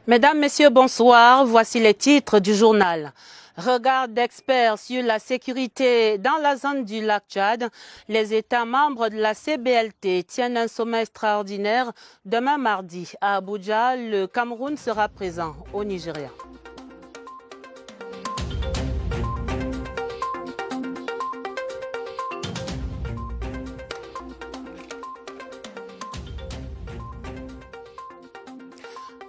Mesdames, Messieurs, bonsoir. Voici les titres du journal. Regard d'experts sur la sécurité dans la zone du lac Tchad. Les États membres de la CBLT tiennent un sommet extraordinaire demain mardi. À Abuja, le Cameroun sera présent au Nigeria.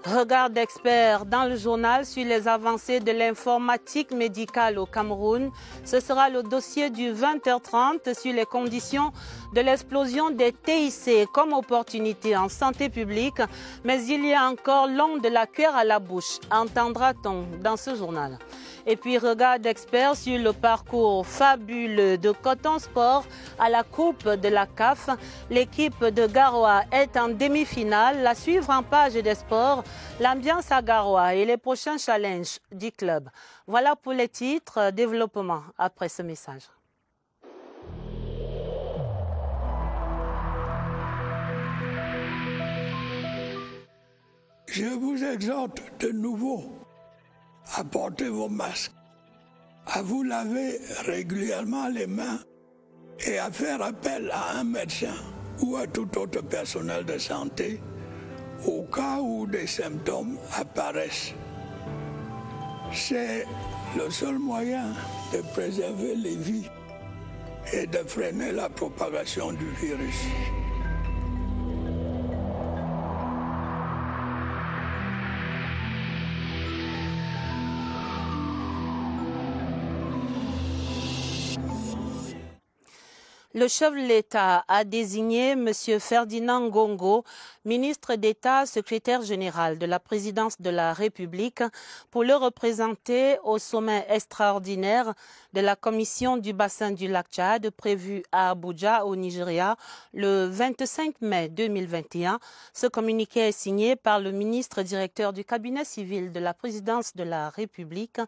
Regard d'experts dans le journal sur les avancées de l'informatique médicale au Cameroun. Ce sera le dossier du 20h30 sur les conditions de l'explosion des TIC comme opportunité en santé publique. Mais il y a encore l'onde de la cuillère à la bouche, entendra-t-on dans ce journal. Et puis regard d'experts sur le parcours fabuleux de Coton Sport à la Coupe de la CAF. L'équipe de Garoua est en demi-finale. La suivre en page des sports. L'ambiance à Garoua et les prochains challenges du club. Voilà pour les titres. Développement après ce message. Je vous exhorte de nouveau à porter vos masques, à vous laver régulièrement les mains et à faire appel à un médecin ou à tout autre personnel de santé au cas où des symptômes apparaissent. C'est le seul moyen de préserver les vies et de freiner la propagation du virus. Le chef de l'État a désigné M. Ferdinand Ngongo, ministre d'État, secrétaire général de la présidence de la République, pour le représenter au sommet extraordinaire de la commission du bassin du lac Tchad prévu à Abuja, au Nigeria, le 25 mai 2021. Ce communiqué est signé par le ministre directeur du cabinet civil de la présidence de la République,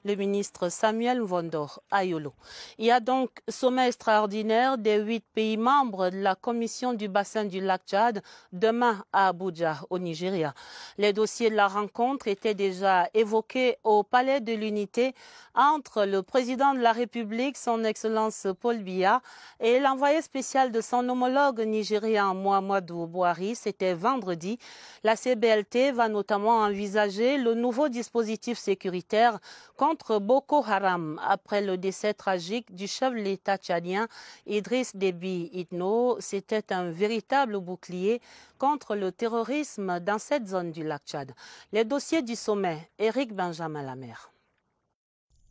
le ministre Samuel Mvondo Ayolo. Il y a donc sommet extraordinaire des 8 pays membres de la commission du bassin du lac Tchad demain à Abuja, au Nigeria. Les dossiers de la rencontre étaient déjà évoqués au Palais de l'Unité entre le président de la République, son Excellence Paul Biya, et l'envoyé spécial de son homologue nigérian Muhammadu Buhari. C'était vendredi. La CBLT va notamment envisager le nouveau dispositif sécuritaire contre Boko Haram après le décès tragique du chef de l'État tchadien Idriss Déby Itno. C'était un véritable bouclier contre le terrorisme dans cette zone du lac Tchad. Les dossiers du sommet, Éric Benjamin Lamère.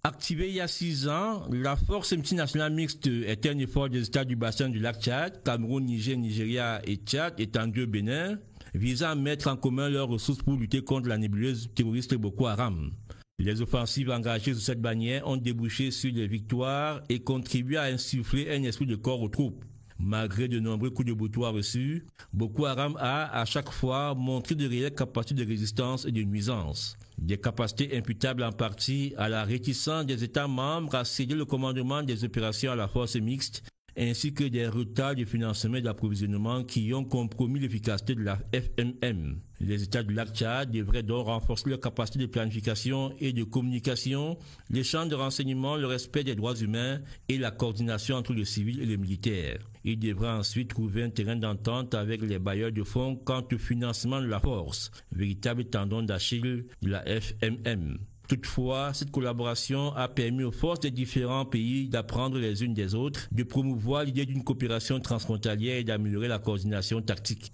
Activée il y a 6 ans, la force multinationale mixte est un effort des États du bassin du lac Tchad, Cameroun, Niger, Nigeria et Tchad, étendu au Bénin, visant à mettre en commun leurs ressources pour lutter contre la nébuleuse terroriste Boko Haram. Les offensives engagées sous cette bannière ont débouché sur des victoires et contribué à insuffler un esprit de corps aux troupes. Malgré de nombreux coups de boutoir reçus, Boko Haram a à chaque fois montré de réelles capacités de résistance et de nuisance. Des capacités imputables en partie à la réticence des États membres à céder le commandement des opérations à la force mixte, ainsi que des retards de financement et d'approvisionnement qui ont compromis l'efficacité de la FMM. Les États du lac Tchad devraient donc renforcer leur capacité de planification et de communication, l'échange de renseignements, le respect des droits humains et la coordination entre le civil et le militaire. Ils devraient ensuite trouver un terrain d'entente avec les bailleurs de fonds quant au financement de la force, véritable tendon d'Achille de la FMM. Toutefois, cette collaboration a permis aux forces des différents pays d'apprendre les unes des autres, de promouvoir l'idée d'une coopération transfrontalière et d'améliorer la coordination tactique.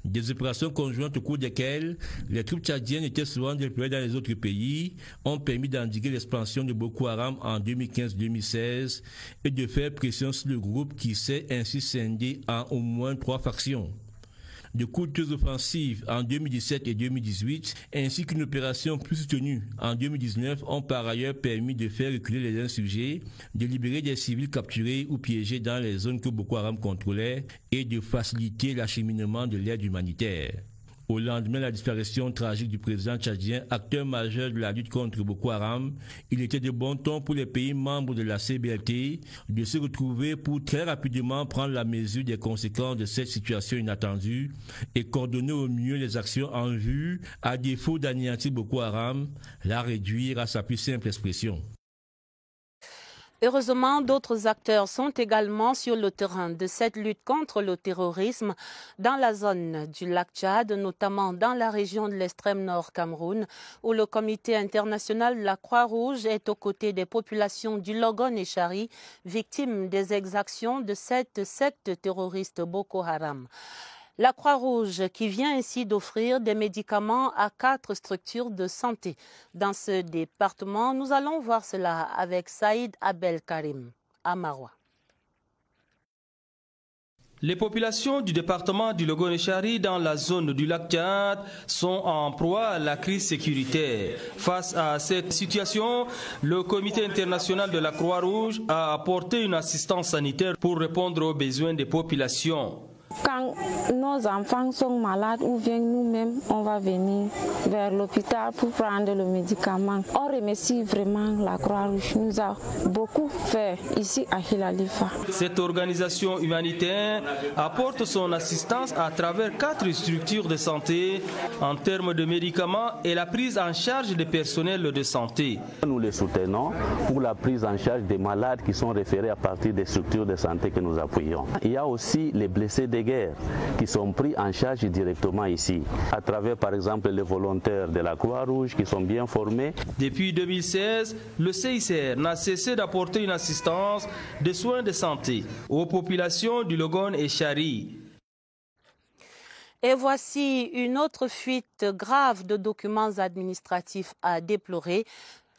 Des opérations conjointes au cours desquelles les troupes tchadiennes étaient souvent déployées dans les autres pays ont permis d'endiguer l'expansion de Boko Haram en 2015-2016 et de faire pression sur le groupe qui s'est ainsi scindé en au moins 3 factions. De courtes offensives en 2017 et 2018, ainsi qu'une opération plus soutenue en 2019 ont par ailleurs permis de faire reculer les insurgés, de libérer des civils capturés ou piégés dans les zones que Boko Haram contrôlait et de faciliter l'acheminement de l'aide humanitaire. Au lendemain de la disparition tragique du président tchadien, acteur majeur de la lutte contre Boko Haram, il était de bon ton pour les pays membres de la CBLT de se retrouver pour très rapidement prendre la mesure des conséquences de cette situation inattendue et coordonner au mieux les actions en vue, à défaut d'anéantir Boko Haram, la réduire à sa plus simple expression. Heureusement, d'autres acteurs sont également sur le terrain de cette lutte contre le terrorisme dans la zone du lac Tchad, notamment dans la région de l'extrême nord Cameroun, où le comité international de la Croix-Rouge est aux côtés des populations du Logon et Chari, victimes des exactions de cette secte terroriste Boko Haram. La Croix-Rouge qui vient ainsi d'offrir des médicaments à 4 structures de santé. Dans ce département, nous allons voir cela avec Saïd Abel Karim à Maroua. Les populations du département du Logon-et-Chari dans la zone du lac Tchad sont en proie à la crise sécuritaire. Face à cette situation, le comité international de la Croix-Rouge a apporté une assistance sanitaire pour répondre aux besoins des populations. Quand nos enfants sont malades ou bien nous-mêmes, on va venir vers l'hôpital pour prendre le médicament. On remercie vraiment la Croix-Rouge. Nous a beaucoup fait ici à Hilalifa. Cette organisation humanitaire apporte son assistance à travers 4 structures de santé en termes de médicaments et la prise en charge des personnels de santé. Nous les soutenons pour la prise en charge des malades qui sont référés à partir des structures de santé que nous appuyons. Il y a aussi les blessés de guerre qui sont pris en charge directement ici, à travers par exemple les volontaires de la Croix-Rouge qui sont bien formés. Depuis 2016, le CICR n'a cessé d'apporter une assistance de soins de santé aux populations du Logon et Chari. Et voici une autre fuite grave de documents administratifs à déplorer.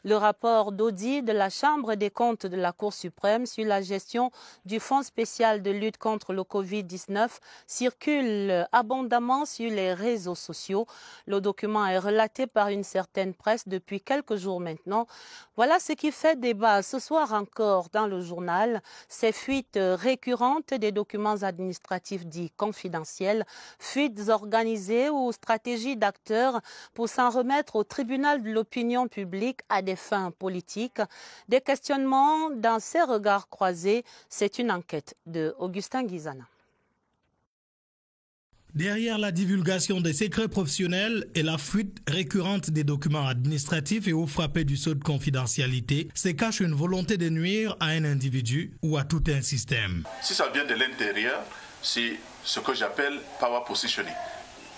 Le rapport d'audit de la Chambre des comptes de la Cour suprême sur la gestion du Fonds spécial de lutte contre le Covid-19 circule abondamment sur les réseaux sociaux. Le document est relaté par une certaine presse depuis quelques jours maintenant. Voilà ce qui fait débat ce soir encore dans le journal. Ces fuites récurrentes des documents administratifs dits confidentiels, fuites organisées ou stratégies d'acteurs pour s'en remettre au tribunal de l'opinion publique à des fins politiques. Des questionnements dans ces regards croisés, c'est une enquête de Augustin Guizana. Derrière la divulgation des secrets professionnels et la fuite récurrente des documents administratifs et au frappé du sceau de confidentialité, se cache une volonté de nuire à un individu ou à tout un système. Si ça vient de l'intérieur, c'est ce que j'appelle power positioning.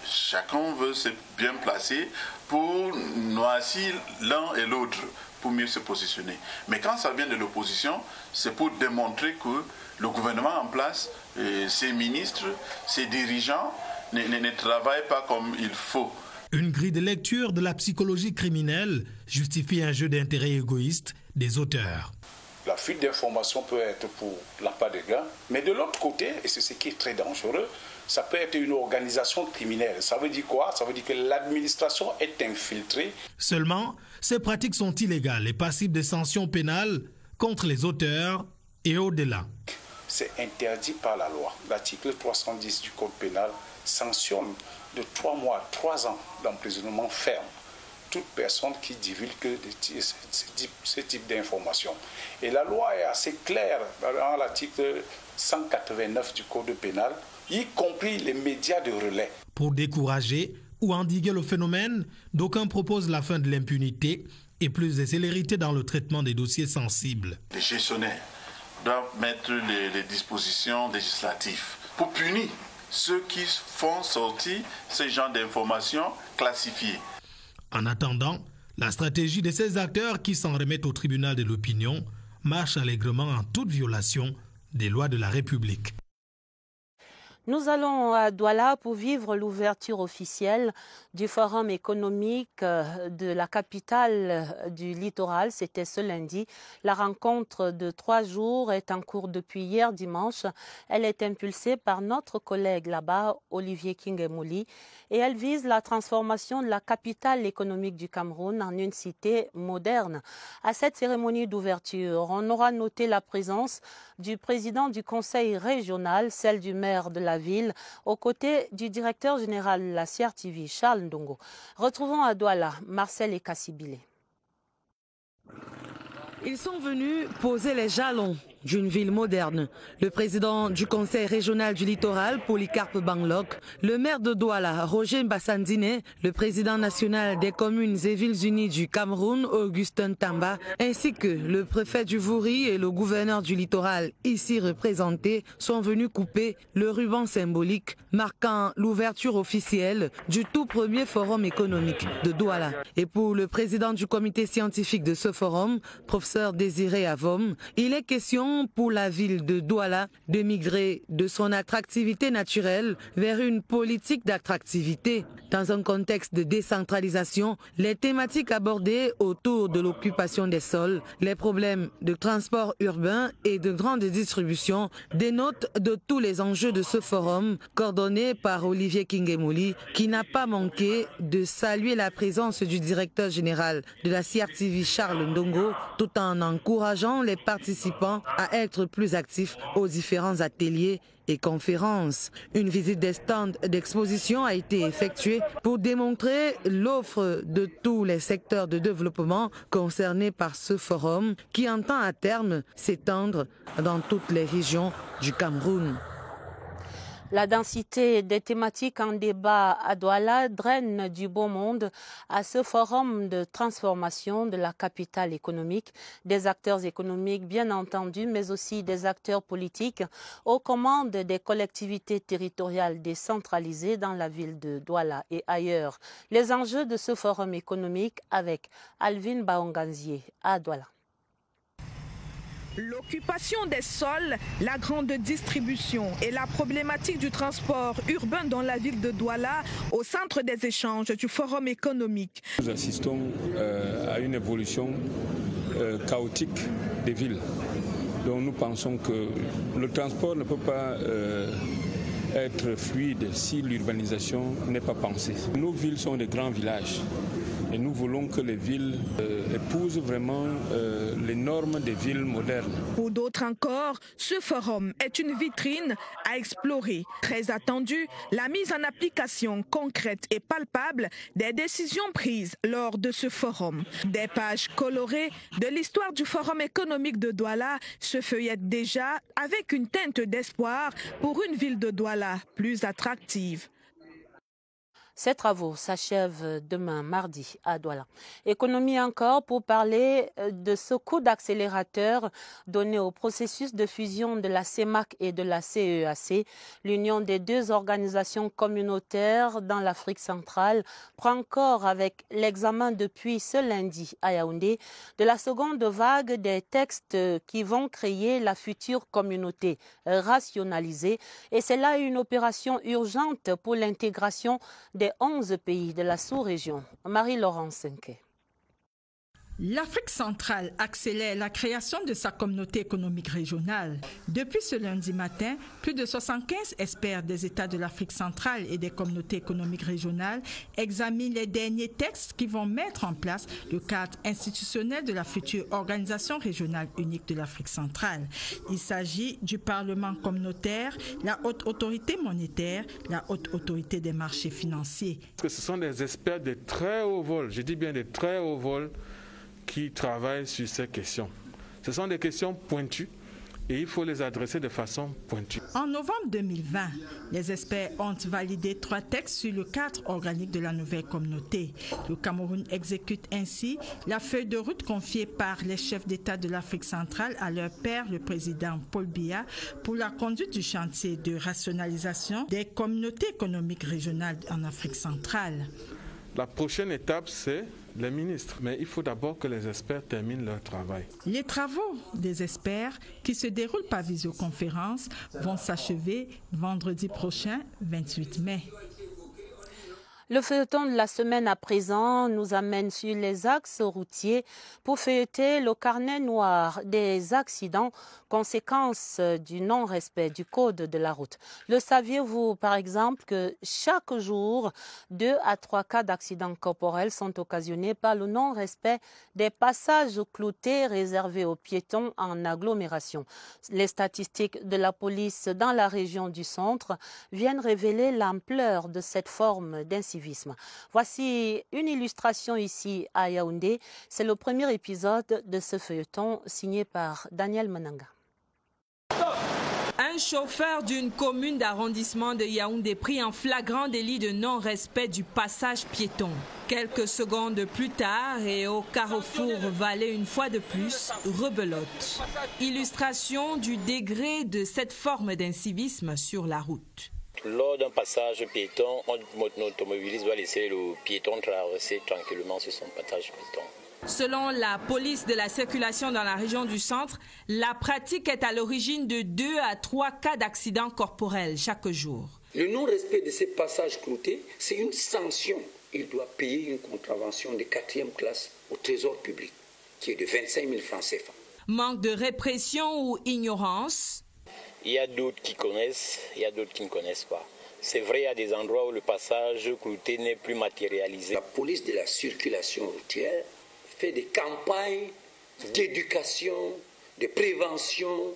Chacun veut se bien placer pour noircir l'un et l'autre, pour mieux se positionner. Mais quand ça vient de l'opposition, c'est pour démontrer que le gouvernement en place, ses ministres, ses dirigeants ne travaillent pas comme il faut. Une grille de lecture de la psychologie criminelle justifie un jeu d'intérêt égoïste des auteurs. La fuite d'informations peut être pour l'appât des gains, mais de l'autre côté, et c'est ce qui est très dangereux, ça peut être une organisation criminelle. Ça veut dire quoi? Ça veut dire que l'administration est infiltrée. Seulement, ces pratiques sont illégales et passibles de sanctions pénales contre les auteurs et au-delà. C'est interdit par la loi. L'article 310 du Code pénal sanctionne de 3 mois à 3 ans d'emprisonnement ferme toute personne qui divulgue ce type d'informations. Et la loi est assez claire dans l'article 189 du Code pénal, y compris les médias de relais. Pour décourager ou endiguer le phénomène, d'aucuns proposent la fin de l'impunité et plus de célérité dans le traitement des dossiers sensibles. Les gestionnaires doivent mettre les dispositions législatives pour punir ceux qui font sortir ce genre d'informations classifiées. En attendant, la stratégie de ces acteurs qui s'en remettent au tribunal de l'opinion marche allègrement en toute violation des lois de la République. Nous allons à Douala pour vivre l'ouverture officielle du forum économique de la capitale du littoral. C'était ce lundi. La rencontre de 3 jours est en cours depuis hier dimanche. Elle est impulsée par notre collègue là-bas, Olivier Kingemouli, et elle vise la transformation de la capitale économique du Cameroun en une cité moderne. À cette cérémonie d'ouverture, on aura noté la présence du président du conseil régional, celle du maire de la la ville, aux côtés du directeur général de la CRTV, Charles Ndongo. Retrouvons à Douala, Marcel et Kassibile. Ils sont venus poser les jalons d'une ville moderne. Le président du conseil régional du littoral, Polycarpe Banglok, le maire de Douala, Roger Mbassandine, le président national des communes et villes unies du Cameroun, Augustin Tamba, ainsi que le préfet du Vouri et le gouverneur du littoral, ici représentés, sont venus couper le ruban symbolique marquant l'ouverture officielle du tout premier forum économique de Douala. Et pour le président du comité scientifique de ce forum, professeur Désiré Avom, il est question pour la ville de Douala de migrer de son attractivité naturelle vers une politique d'attractivité. Dans un contexte de décentralisation, les thématiques abordées autour de l'occupation des sols, les problèmes de transport urbain et de grande distribution dénotent de tous les enjeux de ce forum coordonné par Olivier Kingemouli, qui n'a pas manqué de saluer la présence du directeur général de la CRTV, Charles Ndongo, tout en encourageant les participants à être plus actifs aux différents ateliers et conférences. Une visite des stands d'exposition a été effectuée pour démontrer l'offre de tous les secteurs de développement concernés par ce forum qui entend à terme s'étendre dans toutes les régions du Cameroun. La densité des thématiques en débat à Douala draine du beau monde à ce forum de transformation de la capitale économique, des acteurs économiques bien entendu, mais aussi des acteurs politiques aux commandes des collectivités territoriales décentralisées dans la ville de Douala et ailleurs. Les enjeux de ce forum économique avec Alvin Baonganzié à Douala. L'occupation des sols, la grande distribution et la problématique du transport urbain dans la ville de Douala au centre des échanges du forum économique. Nous assistons à une évolution chaotique des villes. Donc nous pensons que le transport ne peut pas être fluide si l'urbanisation n'est pas pensée. Nos villes sont des grands villages. Et nous voulons que les villes épousent vraiment les normes des villes modernes. Pour d'autres encore, ce forum est une vitrine à explorer. Très attendu, la mise en application concrète et palpable des décisions prises lors de ce forum. Des pages colorées de l'histoire du forum économique de Douala se feuillettent déjà avec une teinte d'espoir pour une ville de Douala plus attractive. Ces travaux s'achèvent demain, mardi, à Douala. Économie encore pour parler de ce coup d'accélérateur donné au processus de fusion de la CEMAC et de la CEAC. L'union des deux organisations communautaires dans l'Afrique centrale prend corps avec l'examen depuis ce lundi à Yaoundé de la seconde vague des textes qui vont créer la future communauté rationalisée. Et c'est là une opération urgente pour l'intégration des 11 pays de la sous-région. Marie-Laurence Senke. L'Afrique centrale accélère la création de sa communauté économique régionale. Depuis ce lundi matin, plus de 75 experts des États de l'Afrique centrale et des communautés économiques régionales examinent les derniers textes qui vont mettre en place le cadre institutionnel de la future organisation régionale unique de l'Afrique centrale. Il s'agit du Parlement communautaire, la haute autorité monétaire, la haute autorité des marchés financiers. Ce sont des experts de très haut vol, je dis bien de très haut vol, qui travaillent sur ces questions. Ce sont des questions pointues et il faut les adresser de façon pointue. En novembre 2020, les experts ont validé 3 textes sur le cadre organique de la nouvelle communauté. Le Cameroun exécute ainsi la feuille de route confiée par les chefs d'État de l'Afrique centrale à leur père, le président Paul Biya, pour la conduite du chantier de rationalisation des communautés économiques régionales en Afrique centrale. La prochaine étape, c'est les ministres. Mais il faut d'abord que les experts terminent leur travail. Les travaux des experts, qui se déroulent par visioconférence, vont s'achever vendredi prochain, 28 mai. Le feuilleton de la semaine à présent nous amène sur les axes routiers pour feuilleter le carnet noir des accidents, conséquences du non-respect du code de la route. Le saviez-vous par exemple que chaque jour, 2 à 3 cas d'accidents corporels sont occasionnés par le non-respect des passages cloutés réservés aux piétons en agglomération. Les statistiques de la police dans la région du centre viennent révéler l'ampleur de cette forme d'incivisme. Voici une illustration ici à Yaoundé. C'est le premier épisode de ce feuilleton signé par Daniel Mananga. Un chauffeur d'une commune d'arrondissement de Yaoundé pris en flagrant délit de non-respect du passage piéton. Quelques secondes plus tard et au carrefour Vallée une fois de plus, rebelote. Illustration du degré de cette forme d'incivisme sur la route. Lors d'un passage piéton, un automobiliste doit laisser le piéton traverser tranquillement sur son passage piéton. Selon la police de la circulation dans la région du centre, la pratique est à l'origine de 2 à 3 cas d'accidents corporels chaque jour. Le non-respect de ces passages cloutés, c'est une sanction. Il doit payer une contravention de 4e classe au trésor public, qui est de 25 000 francs CFA. Manque de répression ou ignorance? Il y a d'autres qui connaissent, il y a d'autres qui ne connaissent pas. C'est vrai, il y a des endroits où le passage clouté n'est plus matérialisé. La police de la circulation routière fait des campagnes d'éducation, de prévention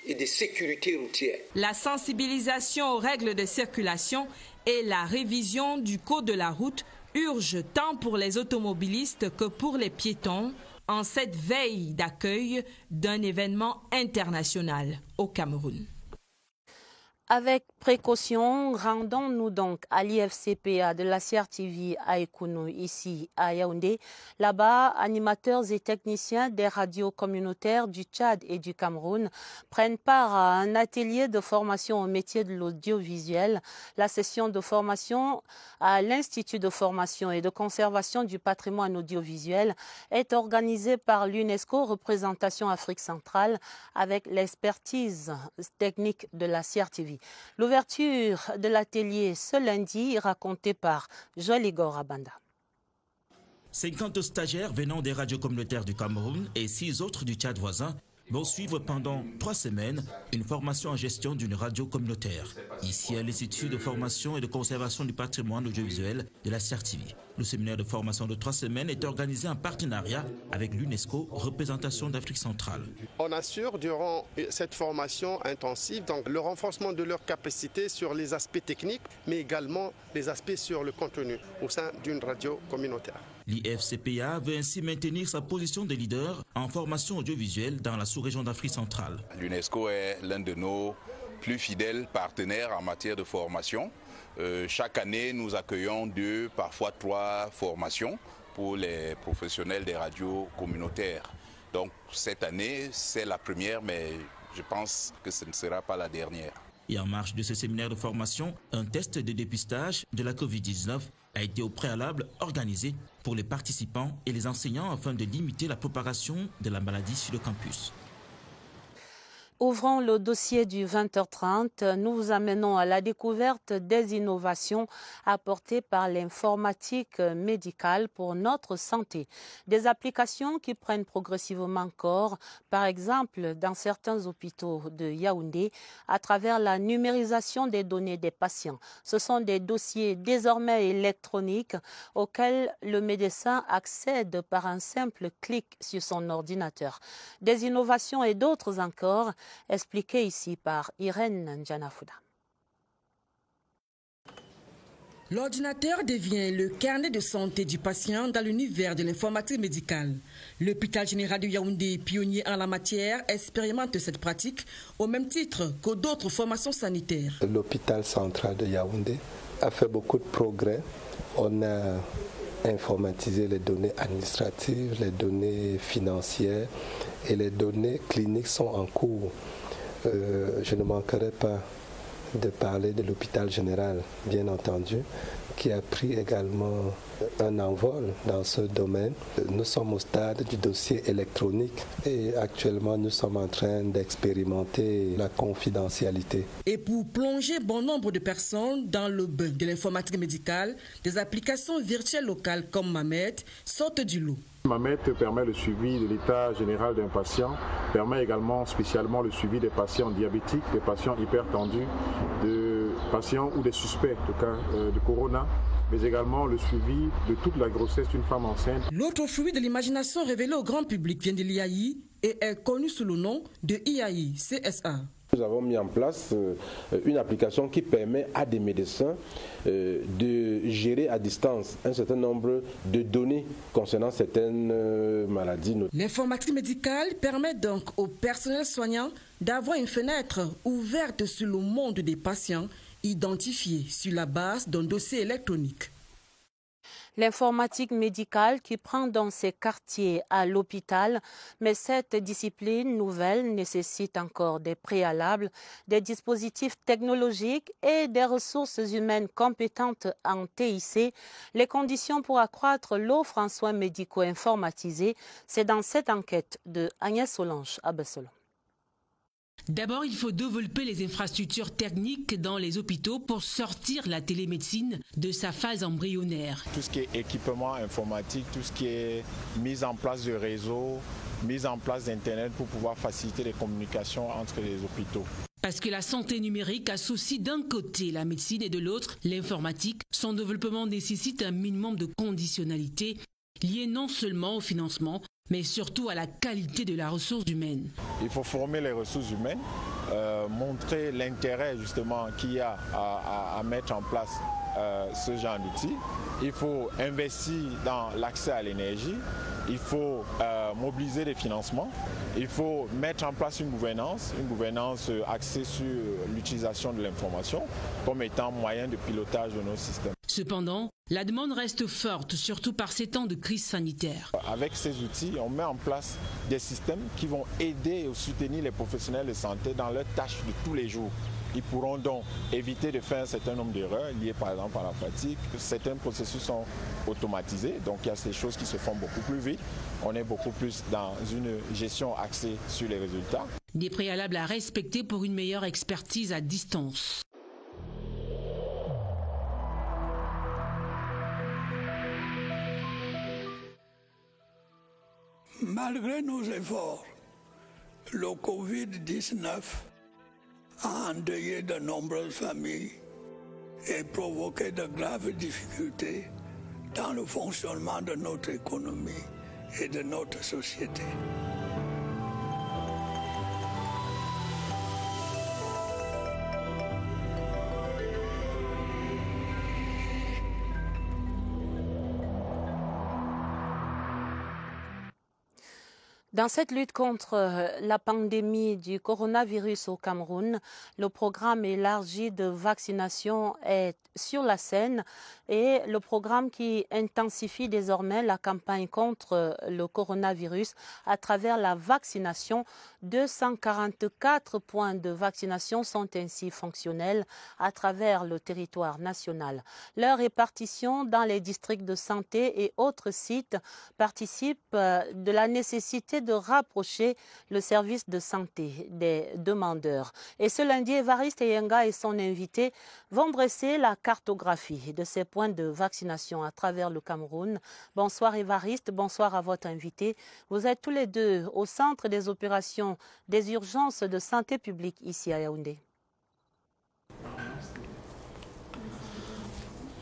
et de sécurité routière. La sensibilisation aux règles de circulation et la révision du code de la route urgent tant pour les automobilistes que pour les piétons en cette veille d'accueil d'un événement international au Cameroun. Avec précaution, rendons-nous donc à l'IFCPA de la CRTV à Ekounou, ici à Yaoundé. Là-bas, animateurs et techniciens des radios communautaires du Tchad et du Cameroun prennent part à un atelier de formation au métier de l'audiovisuel. La session de formation à l'Institut de formation et de conservation du patrimoine audiovisuel est organisée par l'UNESCO, représentation Afrique centrale, avec l'expertise technique de la CRTV. L'ouverture de l'atelier ce lundi est racontée par Joël Igor Abanda. 50 stagiaires venant des radios communautaires du Cameroun et 6 autres du Tchad voisin vont suivre pendant 3 semaines une formation en gestion d'une radio communautaire, ici à l'Institut de formation et de conservation du patrimoine audiovisuel de la CRTV. Le séminaire de formation de 3 semaines est organisé en partenariat avec l'UNESCO, représentation d'Afrique centrale. On assure durant cette formation intensive donc, le renforcement de leurs capacités sur les aspects techniques, mais également les aspects sur le contenu au sein d'une radio communautaire. L'IFCPA veut ainsi maintenir sa position de leader en formation audiovisuelle dans la sous-région d'Afrique centrale. L'UNESCO est l'un de nos plus fidèles partenaires en matière de formation. Chaque année, nous accueillons 2, parfois 3 formations pour les professionnels des radios communautaires. Donc cette année, c'est la première, mais je pense que ce ne sera pas la dernière. Et en marge de ce séminaire de formation, un test de dépistage de la Covid-19 a été au préalable organisé pour les participants et les enseignants afin de limiter la propagation de la maladie sur le campus. Ouvrons le dossier du 20h30. Nous vous amenons à la découverte des innovations apportées par l'informatique médicale pour notre santé. Des applications qui prennent progressivement corps, par exemple dans certains hôpitaux de Yaoundé, à travers la numérisation des données des patients. Ce sont des dossiers désormais électroniques auxquels le médecin accède par un simple clic sur son ordinateur. Des innovations et d'autres encore, expliqué ici par Irène Ndjanafouda. L'ordinateur devient le carnet de santé du patient dans l'univers de l'informatique médicale. L'hôpital général de Yaoundé, pionnier en la matière, expérimente cette pratique au même titre que d'autres formations sanitaires. L'hôpital central de Yaoundé a fait beaucoup de progrès. On a informatiser les données administratives, les données financières et les données cliniques sont en cours. Je ne manquerai pas de parler de l'hôpital général, bien entendu, qui a pris également un envol dans ce domaine. Nous sommes au stade du dossier électronique et actuellement nous sommes en train d'expérimenter la confidentialité. Et pour plonger bon nombre de personnes dans le bain de l'informatique médicale, des applications virtuelles locales comme Mamet sortent du lot. Mamet permet le suivi de l'état général d'un patient, permet également spécialement le suivi des patients diabétiques, des patients hypertendus, de patients ou des suspects de cas de corona, mais également le suivi de toute la grossesse d'une femme enceinte. L'autre fruit de l'imagination révélé au grand public vient de l'IAI et est connu sous le nom de IAI CSA. Nous avons mis en place une application qui permet à des médecins de gérer à distance un certain nombre de données concernant certaines maladies. L'informatique médicale permet donc au personnel soignant d'avoir une fenêtre ouverte sur le monde des patients identifiés sur la base d'un dossier électronique. L'informatique médicale qui prend dans ses quartiers à l'hôpital, mais cette discipline nouvelle nécessite encore des préalables, des dispositifs technologiques et des ressources humaines compétentes en TIC. Les conditions pour accroître l'offre en soins médicaux informatisés, c'est dans cette enquête de Agnès Solange à Bessel. D'abord, il faut développer les infrastructures techniques dans les hôpitaux pour sortir la télémédecine de sa phase embryonnaire. Tout ce qui est équipement informatique, tout ce qui est mise en place de réseaux, mise en place d'Internet pour pouvoir faciliter les communications entre les hôpitaux. Parce que la santé numérique associe d'un côté la médecine et de l'autre l'informatique, son développement nécessite un minimum de conditionnalité lié non seulement au financement, mais surtout à la qualité de la ressource humaine. Il faut former les ressources humaines, montrer l'intérêt justement qu'il y a à mettre en place ce genre d'outils. Il faut investir dans l'accès à l'énergie, il faut mobiliser des financements, il faut mettre en place une gouvernance axée sur l'utilisation de l'information comme étant moyen de pilotage de nos systèmes. Cependant, la demande reste forte, surtout par ces temps de crise sanitaire. Avec ces outils, on met en place des systèmes qui vont aider et soutenir les professionnels de santé dans leurs tâches de tous les jours. Ils pourront donc éviter de faire un certain nombre d'erreurs liées par exemple à la fatigue. Certains processus sont automatisés, donc il y a ces choses qui se font beaucoup plus vite. On est beaucoup plus dans une gestion axée sur les résultats. Des préalables à respecter pour une meilleure expertise à distance. Malgré nos efforts, le Covid-19 a endeuillé de nombreuses familles et provoqué de graves difficultés dans le fonctionnement de notre économie et de notre société. Dans cette lutte contre la pandémie du coronavirus au Cameroun, le programme élargi de vaccination est sur la scène et le programme qui intensifie désormais la campagne contre le coronavirus à travers la vaccination. 244 points de vaccination sont ainsi fonctionnels à travers le territoire national. Leur répartition dans les districts de santé et autres sites participe de la nécessité de rapprocher le service de santé des demandeurs. Et ce lundi, Évariste Eyenga et son invité vont dresser la cartographie de ces points de vaccination à travers le Cameroun. Bonsoir Évariste, bonsoir à votre invité. Vous êtes tous les deux au centre des opérations des urgences de santé publique ici à Yaoundé.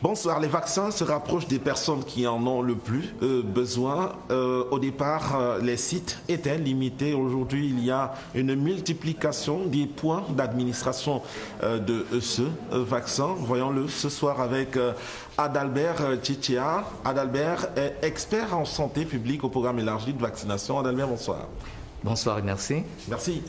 Bonsoir, les vaccins se rapprochent des personnes qui en ont le plus besoin. Au départ, les sites étaient limités. Aujourd'hui, il y a une multiplication des points d'administration de ce vaccin. Voyons-le ce soir avec Adalbert Tchitchia. Adalbert est expert en santé publique au programme élargi de vaccination. Adalbert, bonsoir. Bonsoir, merci. Merci.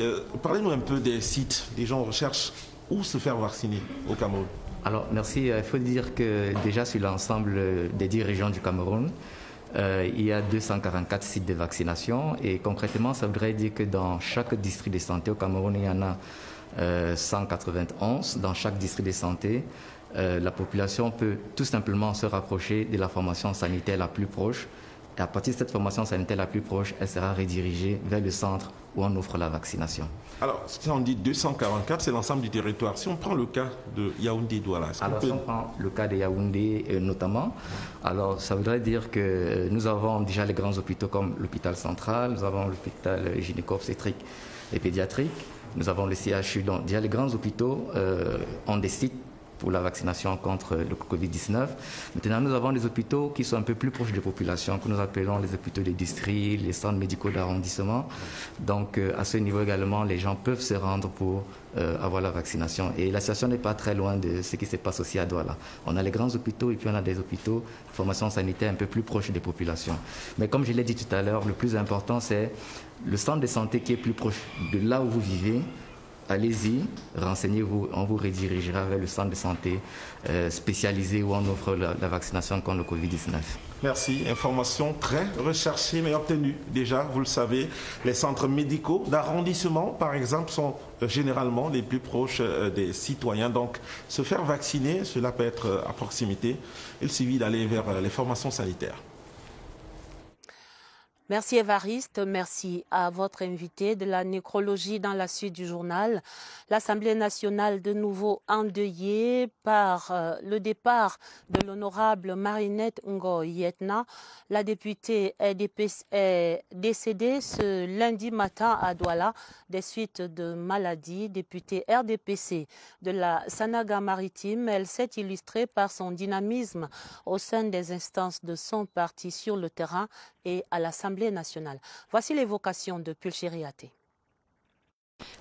Parlez-nous un peu des sites. Les gens recherchent où se faire vacciner au Cameroun. Alors, merci. Il faut dire que déjà sur l'ensemble des 10 régions du Cameroun, il y a 244 sites de vaccination et concrètement, ça voudrait dire que dans chaque district de santé au Cameroun, il y en a 191 dans chaque district de santé. La population peut tout simplement se rapprocher de la formation sanitaire la plus proche. Et à partir de cette formation sanitaire la plus proche, elle sera redirigée vers le centre où on offre la vaccination. Alors, si on dit 244, c'est l'ensemble du territoire. Si on prend le cas de Yaoundé-Douala... Alors, si on prend le cas de Yaoundé notamment, alors ça voudrait dire que nous avons déjà les grands hôpitaux comme l'hôpital central, nous avons l'hôpital gynéco-obstétrique et pédiatrique, nous avons le CHU. Donc, déjà les grands hôpitaux ont des sites pour la vaccination contre le Covid-19. Maintenant, nous avons des hôpitaux qui sont un peu plus proches des populations, que nous appelons les hôpitaux des districts, les centres médicaux d'arrondissement. Donc, à ce niveau également, les gens peuvent se rendre pour avoir la vaccination. Et la situation n'est pas très loin de ce qui se passe aussi à Douala. On a les grands hôpitaux et puis on a des hôpitaux de formation sanitaire un peu plus proches des populations. Mais comme je l'ai dit tout à l'heure, le plus important, c'est le centre de santé qui est plus proche de là où vous vivez. Allez-y, renseignez-vous, on vous redirigera vers le centre de santé spécialisé où on offre la vaccination contre le Covid-19. Merci. Information très recherchée mais obtenue. Déjà, vous le savez, les centres médicaux d'arrondissement, par exemple, sont généralement les plus proches des citoyens. Donc, se faire vacciner, cela peut être à proximité. Il suffit d'aller vers les formations sanitaires. Merci Évariste, merci à votre invité de la nécrologie dans la suite du journal. L'Assemblée nationale de nouveau endeuillée par le départ de l'honorable Marinette Ngoyetna. La députée est décédée ce lundi matin à Douala des suites de maladie. Députée RDPC de la Sanaga-Maritime, elle s'est illustrée par son dynamisme au sein des instances de son parti sur le terrain et à l'Assemblée nationale. Voici l'évocation de Pulchériaté.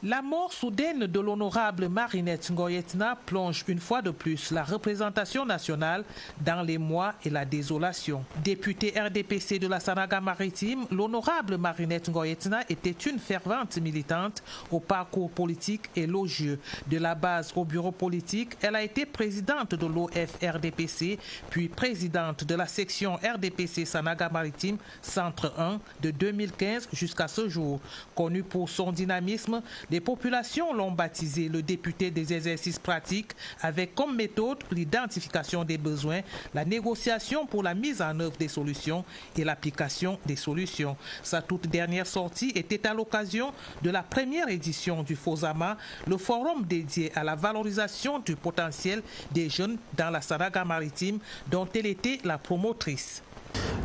La mort soudaine de l'honorable Marinette Ngoyetna plonge une fois de plus la représentation nationale dans les mois et la désolation. Députée RDPC de la Sanaga-Maritime, l'honorable Marinette Ngoyetna était une fervente militante au parcours politique élogieux. De la base au bureau politique, elle a été présidente de l'OF-RDPC, puis présidente de la section RDPC Sanaga-Maritime Centre 1 de 2015 jusqu'à ce jour. Connue pour son dynamisme, les populations l'ont baptisé le député des exercices pratiques avec comme méthode l'identification des besoins, la négociation pour la mise en œuvre des solutions et l'application des solutions. Sa toute dernière sortie était à l'occasion de la première édition du FOSAMA, le forum dédié à la valorisation du potentiel des jeunes dans la Sanaga-Maritime dont elle était la promotrice.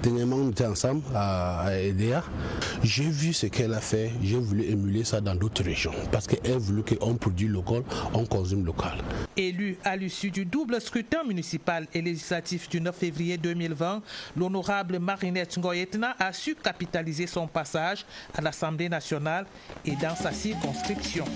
Dernièrement, on était ensemble à EDA. J'ai vu ce qu'elle a fait. J'ai voulu émuler ça dans d'autres régions parce qu'elle voulait qu'on produise local, on consomme local. Élue à l'issue du double scrutin municipal et législatif du 9 février 2020, l'honorable Marinette Ngoyetna a su capitaliser son passage à l'Assemblée nationale et dans sa circonscription.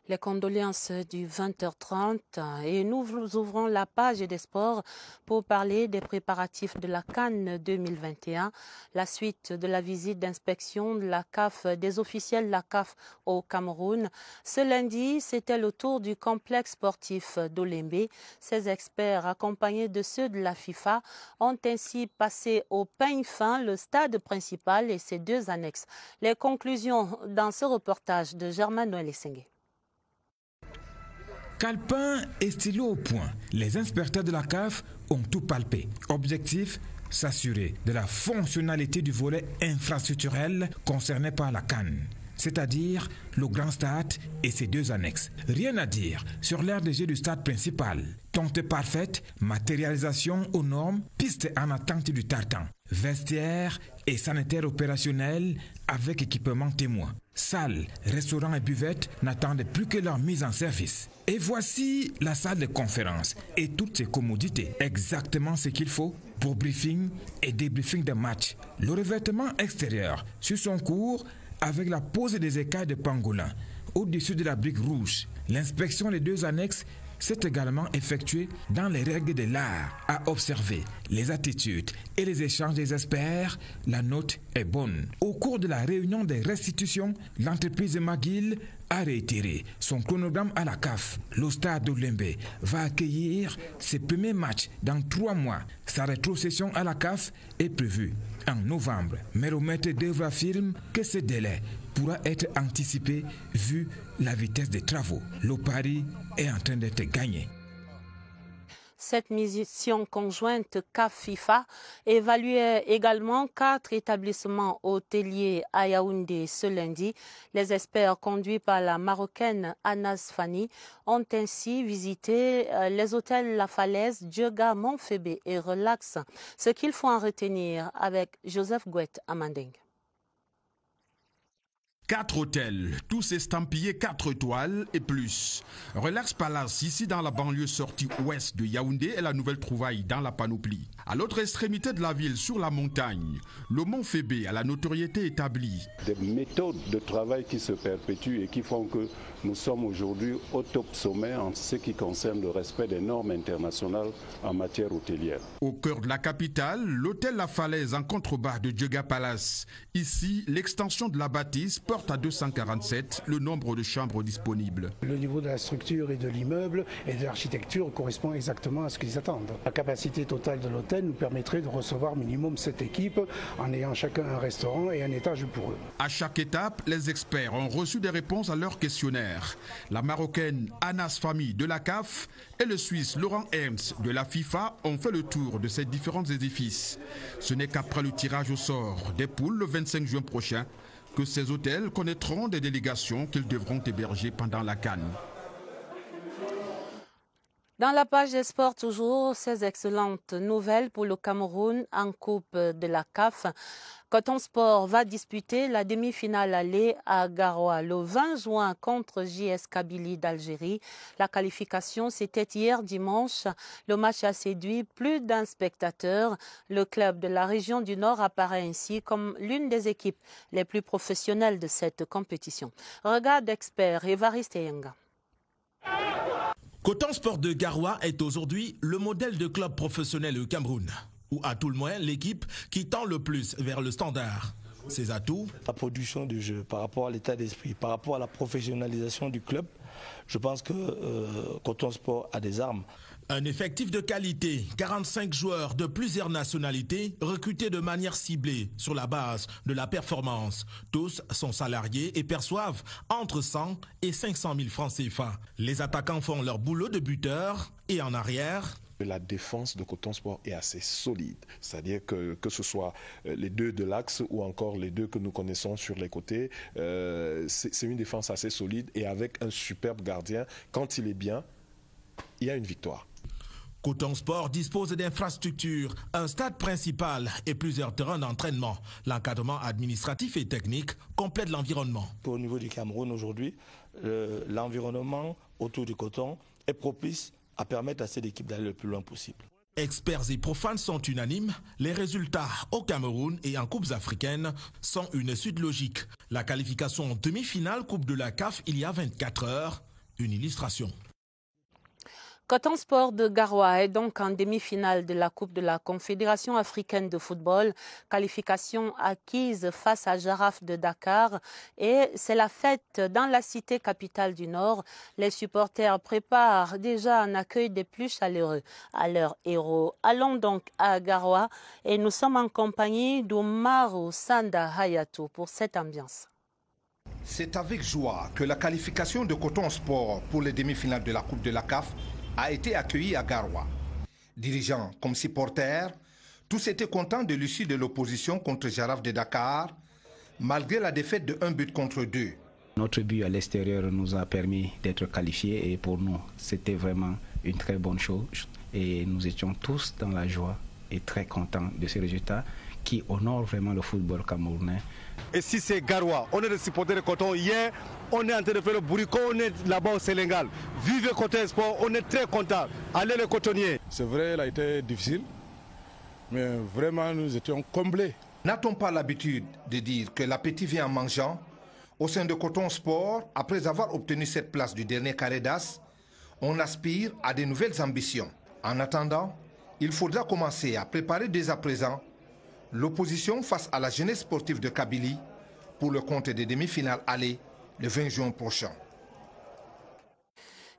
Les condoléances du 20h30 et nous ouvrons la page des sports pour parler des préparatifs de la CAN 2021, la suite de la visite d'inspection de la CAF, des officiels de la CAF au Cameroun. Ce lundi, c'était le tour du complexe sportif d'Olembe. Ces experts, accompagnés de ceux de la FIFA, ont ainsi passé au peigne fin le stade principal et ses deux annexes. Les conclusions dans ce reportage de Germain Noël Essengue. Calepin et stylo au point, les inspecteurs de la CAF ont tout palpé. Objectif, s'assurer de la fonctionnalité du volet infrastructurel concerné par la CAN, c'est-à-dire le grand stade et ses deux annexes. Rien à dire sur l'aire de jeu du stade principal. Tonte parfaite, matérialisation aux normes, piste en attente du tartan, vestiaire et sanitaire opérationnel avec équipement témoin. Salle, restaurant et buvette n'attendent plus que leur mise en service. Et voici la salle de conférence et toutes ses commodités. Exactement ce qu'il faut pour briefing et débriefing de match. Le revêtement extérieur sur son cours avec la pose des écailles de pangolin au-dessus de la brique rouge. L'inspection des deux annexes c'est également effectué dans les règles de l'art. À observer les attitudes et les échanges des experts, la note est bonne. Au cours de la réunion des restitutions, l'entreprise McGill a réitéré son chronogramme à la CAF. Le Stade d'Olembe va accueillir ses premiers matchs dans 3 mois. Sa rétrocession à la CAF est prévue en novembre. Mais le maître d'œuvre affirme que ce délai pourra être anticipé vu la vitesse des travaux. Le pari est en train d'être gagné. Cette mission conjointe CAF-FIFA évaluait également 4 établissements hôteliers à Yaoundé ce lundi. Les experts conduits par la Marocaine Anas Fani ont ainsi visité les hôtels La Falaise, Djega, Montfébé et Relax. Ce qu'il faut en retenir avec Joseph Gouet Amandeng. 4 hôtels, tous estampillés 4 étoiles et plus. Relax Palace, ici dans la banlieue sortie ouest de Yaoundé, est la nouvelle trouvaille dans la panoplie. À l'autre extrémité de la ville, sur la montagne, le Mont Fébé a la notoriété établie. Des méthodes de travail qui se perpétuent et qui font que nous sommes aujourd'hui au top sommet en ce qui concerne le respect des normes internationales en matière hôtelière. Au cœur de la capitale, l'hôtel La Falaise en contrebas de Djega Palace. Ici, l'extension de la bâtisse porte à 247 le nombre de chambres disponibles. Le niveau de la structure et de l'immeuble et de l'architecture correspond exactement à ce qu'ils attendent. La capacité totale de l'hôtel nous permettrait de recevoir minimum 7 équipes en ayant chacun un restaurant et un étage pour eux. À chaque étape, les experts ont reçu des réponses à leurs questionnaires. La Marocaine Anas Fani de la CAF et le Suisse Laurent Herms de la FIFA ont fait le tour de ces différents édifices. Ce n'est qu'après le tirage au sort des poules le 25 juin prochain que ces hôtels connaîtront des délégations qu'ils devront héberger pendant la CAN. Dans la page des sports, toujours, ces excellentes nouvelles pour le Cameroun en Coupe de la CAF. Coton Sport va disputer la demi-finale aller à Garoua le 20 juin contre JS Kabylie d'Algérie. La qualification, c'était hier dimanche. Le match a séduit plus d'un spectateur. Le club de la région du Nord apparaît ainsi comme l'une des équipes les plus professionnelles de cette compétition. Regard d'expert Évariste Yenga. Coton Sport de Garoua est aujourd'hui le modèle de club professionnel au Cameroun, ou à tout le moins l'équipe qui tend le plus vers le standard. Ses atouts: la production du jeu, par rapport à l'état d'esprit, par rapport à la professionnalisation du club, je pense que Coton Sport a des armes. Un effectif de qualité, 45 joueurs de plusieurs nationalités recrutés de manière ciblée sur la base de la performance. Tous sont salariés et perçoivent entre 100 et 500 000 francs CFA. Les attaquants font leur boulot de buteur et en arrière. La défense de Coton Sport est assez solide, c'est-à-dire que ce soit les deux de l'axe ou encore les deux que nous connaissons sur les côtés, c'est une défense assez solide et avec un superbe gardien. Quand il est bien, il y a une victoire. Coton Sport dispose d'infrastructures, un stade principal et plusieurs terrains d'entraînement. L'encadrement administratif et technique complète l'environnement. Au niveau du Cameroun aujourd'hui, l'environnement autour du coton est propice à permettre à cette équipe d'aller le plus loin possible. Experts et profanes sont unanimes. Les résultats au Cameroun et en Coupes africaines sont une suite logique. La qualification en demi-finale Coupe de la CAF il y a 24 heures, une illustration. Coton Sport de Garoua est donc en demi-finale de la Coupe de la Confédération africaine de football. Qualification acquise face à Jaraf de Dakar. Et c'est la fête dans la cité capitale du Nord. Les supporters préparent déjà un accueil des plus chaleureux à leurs héros. Allons donc à Garoua et nous sommes en compagnie d'Oumarou Sanda Hayatou pour cette ambiance. C'est avec joie que la qualification de Coton Sport pour les demi-finales de la Coupe de la CAF a été accueilli à Garoua. Dirigeants comme supporters, tous étaient contents de l'issue de l'opposition contre Jaraf de Dakar, malgré la défaite de 1 but contre 2. Notre but à l'extérieur nous a permis d'être qualifiés et pour nous, c'était vraiment une très bonne chose. Et nous étions tous dans la joie et très contents de ce résultat qui honore vraiment le football camerounais. Et si c'est Garoua, on est des supporters de Coton. Hier, on est en train de faire le bourricot, on est là-bas au Sénégal. Vive Coton Sport, on est très contents. Allez les cotonniers. C'est vrai, elle a été difficile, mais vraiment nous étions comblés. N'a-t-on pas l'habitude de dire que l'appétit vient en mangeant? Au sein de Coton Sport, après avoir obtenu cette place du dernier carré d'as, On aspire à de nouvelles ambitions. En attendant, il faudra commencer à préparer dès à présent l'opposition face à la jeunesse sportive de Kabylie pour le compte des demi-finales aller le 20 juin prochain.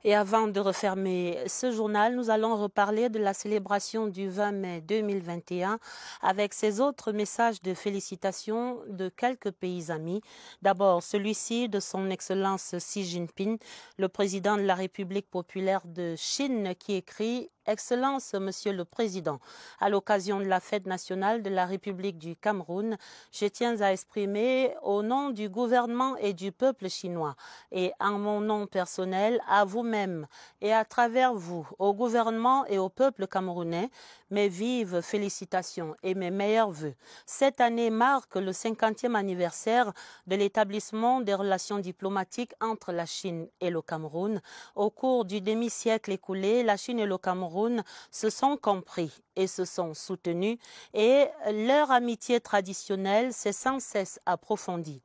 Et avant de refermer ce journal, nous allons reparler de la célébration du 20 mai 2021 avec ces autres messages de félicitations de quelques pays amis. D'abord, celui-ci de son Excellence Xi Jinping, le président de la République populaire de Chine, qui écrit « Excellence, Monsieur le Président, à l'occasion de la fête nationale de la République du Cameroun, je tiens à exprimer au nom du gouvernement et du peuple chinois et en mon nom personnel à vous-même et à travers vous, au gouvernement et au peuple camerounais, mes vives félicitations et mes meilleurs vœux. Cette année marque le 50e anniversaire de l'établissement des relations diplomatiques entre la Chine et le Cameroun. Au cours du demi-siècle écoulé, la Chine et le Cameroun se sont compris et se sont soutenus et leur amitié traditionnelle s'est sans cesse approfondie.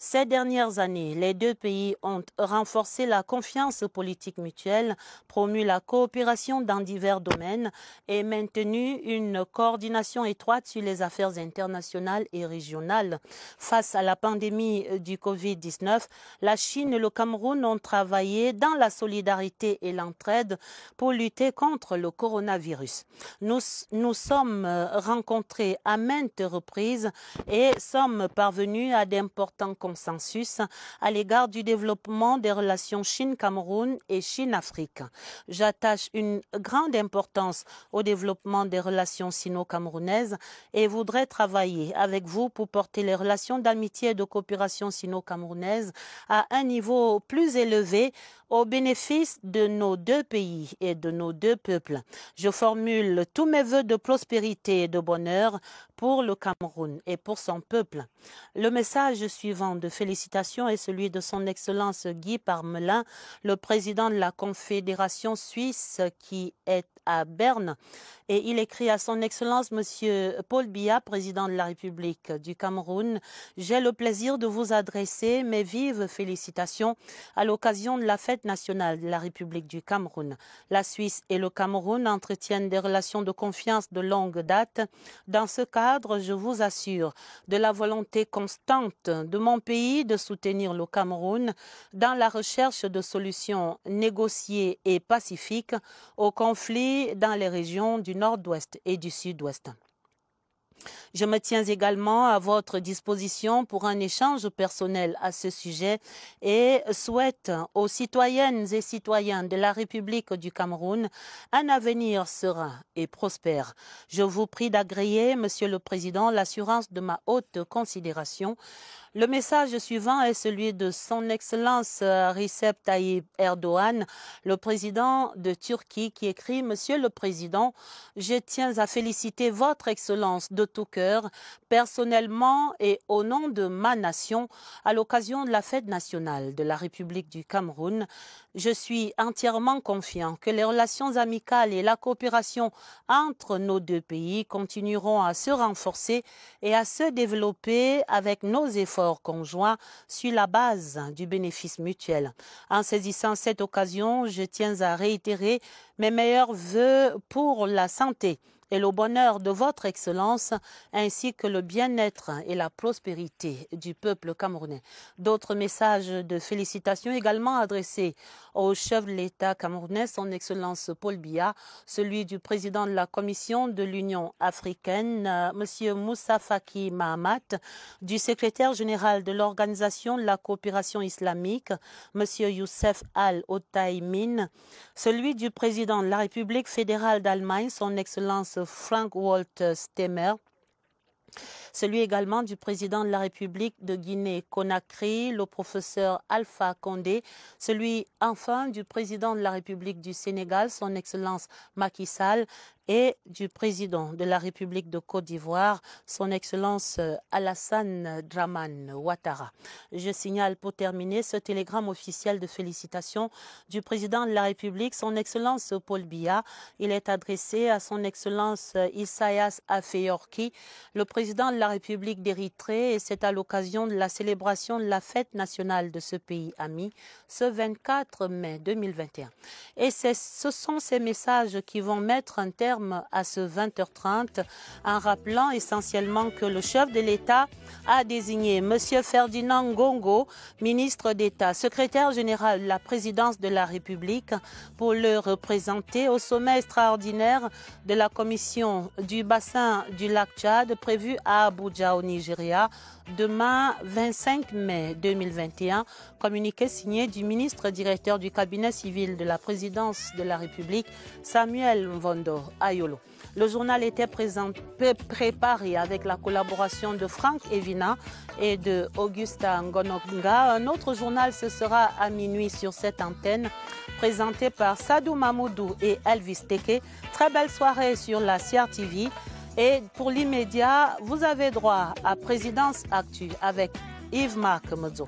Ces dernières années, les deux pays ont renforcé la confiance politique mutuelle, promu la coopération dans divers domaines et maintenu une coordination étroite sur les affaires internationales et régionales. Face à la pandémie du Covid-19, la Chine et le Cameroun ont travaillé dans la solidarité et l'entraide pour lutter contre le coronavirus. Nous sommes rencontrés à maintes reprises et sommes parvenus à d'importants consensus à l'égard du développement des relations Chine-Cameroun et Chine-Afrique. J'attache une grande importance au développement des relations sino-camerounaises et voudrais travailler avec vous pour porter les relations d'amitié et de coopération sino-camerounaises à un niveau plus élevé au bénéfice de nos deux pays et de nos deux peuples. Je formule tous mes vœux de prospérité et de bonheur pour le Cameroun et pour son peuple. Le message suivant de félicitations est celui de son Excellence Guy Parmelin, le président de la Confédération suisse qui est à Berne. Et il écrit à son Excellence Monsieur Paul Biya, président de la République du Cameroun, « J'ai le plaisir de vous adresser mes vives félicitations à l'occasion de la fête nationale de la République du Cameroun. La Suisse et le Cameroun entretiennent des relations de confiance de longue date. Dans ce cadre, je vous assure de la volonté constante de mon pays de soutenir le Cameroun dans la recherche de solutions négociées et pacifiques aux conflits dans les régions du Nord-Ouest et du Sud-Ouest. Je me tiens également à votre disposition pour un échange personnel à ce sujet et souhaite aux citoyennes et citoyens de la République du Cameroun un avenir serein et prospère. Je vous prie d'agréer, Monsieur le Président, l'assurance de ma haute considération. Le message suivant est celui de son Excellence Recep Tayyip Erdogan, le président de Turquie, qui écrit « Monsieur le Président, je tiens à féliciter votre Excellence de tout cœur, personnellement et au nom de ma nation, à l'occasion de la fête nationale de la République du Cameroun. Je suis entièrement confiant que les relations amicales et la coopération entre nos deux pays continueront à se renforcer et à se développer avec nos efforts conjoints sur la base du bénéfice mutuel. En saisissant cette occasion, je tiens à réitérer mes meilleurs vœux pour la santé et le bonheur de votre Excellence, ainsi que le bien-être et la prospérité du peuple camerounais. D'autres messages de félicitations également adressés au chef de l'État camerounais, son Excellence Paul Biya, celui du président de la Commission de l'Union africaine, M. Moussa Faki Mahamat, du secrétaire général de l'Organisation de la coopération islamique, M. Youssef Al-Otaïmin, celui du président de la République fédérale d'Allemagne, son Excellence Frank-Walter Steinmeier, celui également du président de la République de Guinée-Conakry, le professeur Alpha Condé, celui enfin du président de la République du Sénégal, son Excellence Macky Sall, et du président de la République de Côte d'Ivoire, son Excellence Alassane Dramane Ouattara. Je signale pour terminer ce télégramme officiel de félicitations du président de la République, son Excellence Paul Biya. Il est adressé à son Excellence Isaias Afewerki, le président de la République d'Érythrée et c'est à l'occasion de la célébration de la fête nationale de ce pays ami, ce 24 mai 2021. Et ce sont ces messages qui vont mettre un terme à ce 20h30 en rappelant essentiellement que le chef de l'État a désigné M. Ferdinand Ngongo, ministre d'État, secrétaire général de la présidence de la République, pour le représenter au sommet extraordinaire de la commission du bassin du lac Tchad prévu à Abuja au Nigeria demain 25 mai 2021, communiqué signé du ministre directeur du cabinet civil de la présidence de la République, Samuel Mvondo Ayolo. Le journal était préparé avec la collaboration de Franck Evina et de Augusta Ngononga. Un autre journal, ce sera à minuit sur cette antenne, présenté par Sadou Mamoudou et Elvis Teke. Très belle soirée sur la CRTV. Et pour l'immédiat, vous avez droit à Présidence Actu avec Yves-Marc Modzo.